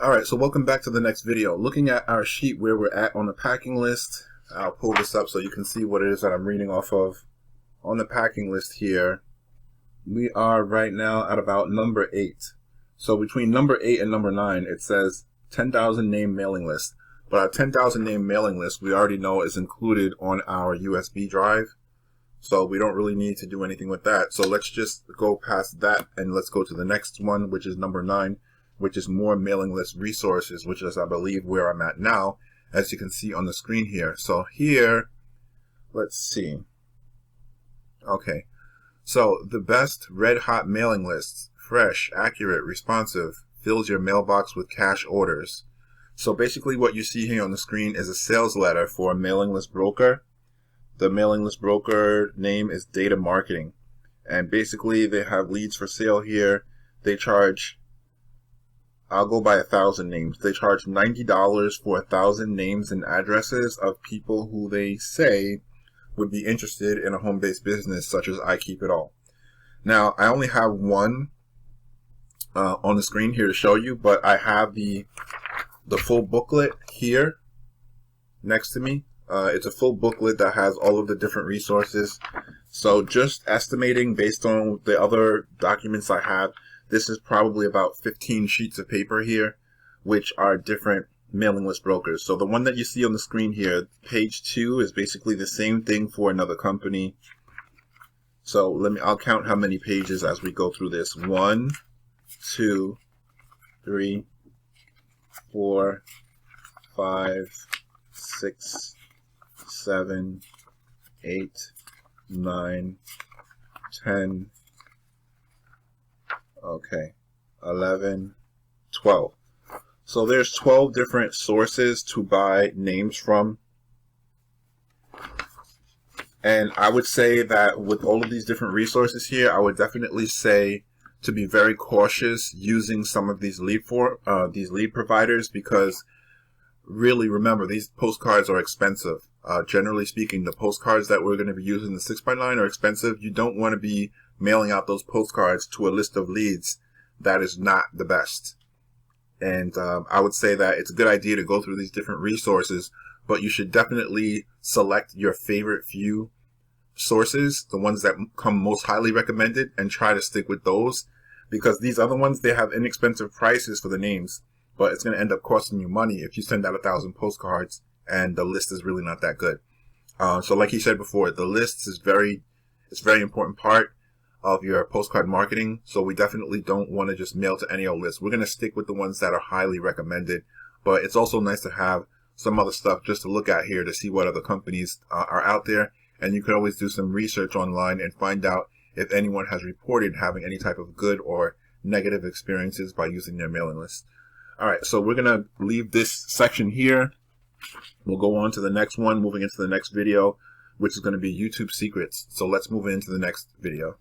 Alright, so welcome back to the next video. Looking at our sheet where we're at on the packing list, I'll pull this up so you can see what it is that I'm reading off of. On the packing list here, we are right now at about number 8. So between number 8 and number 9, it says 10,000 name mailing list. But our 10,000 name mailing list, we already know is included on our USB drive. So we don't really need to do anything with that. So let's just go past that and let's go to the next one, which is number 9. Which is more mailing list resources, which is, I believe, where I'm at now, as you can see on the screen here. So here, let's see. Okay, so the best red hot mailing lists, fresh, accurate, responsive, fills your mailbox with cash orders. So basically what you see here on the screen is a sales letter for a mailing list broker. The mailing list broker name is Data Marketing. And basically they have leads for sale here. They charge, I'll go by 1,000 names. They charge $90 for 1,000 names and addresses of people who they say would be interested in a home-based business such as I Keep It All. Now, I only have one on the screen here to show you, but I have the full booklet here next to me. It's a full booklet that has all of the different resources. So just estimating based on the other documents I have, this is probably about 15 sheets of paper here, which are different mailing list brokers. So the one that you see on the screen here, page 2, is basically the same thing for another company. So I'll count how many pages as we go through this. 1, 2, 3, 4, 5, 6, 7, 8, 9, 10, okay, 11, 12. So there's 12 different sources to buy names from. And I would say that with all of these different resources here, I would definitely say to be very cautious using some of these lead providers, because really remember, these postcards are expensive. Generally speaking, the postcards that we're going to be using, the 6x9, are expensive. You don't want to be mailing out those postcards to a list of leads that is not the best. And I would say that it's a good idea to go through these different resources, but you should definitely select your favorite few sources, the ones that come most highly recommended, and try to stick with those, because these other ones, they have inexpensive prices for the names, but it's going to end up costing you money if you send out 1,000 postcards and the list is really not that good. So like he said before, the list is it's a very important part of your postcard marketing. So we definitely don't want to just mail to any old list. We're going to stick with the ones that are highly recommended, but it's also nice to have some other stuff just to look at here to see what other companies are out there. And you can always do some research online and find out if anyone has reported having any type of good or negative experiences by using their mailing list. All right, so we're going to leave this section here. We'll go on to the next one, moving into the next video, which is going to be YouTube secrets. So let's move into the next video.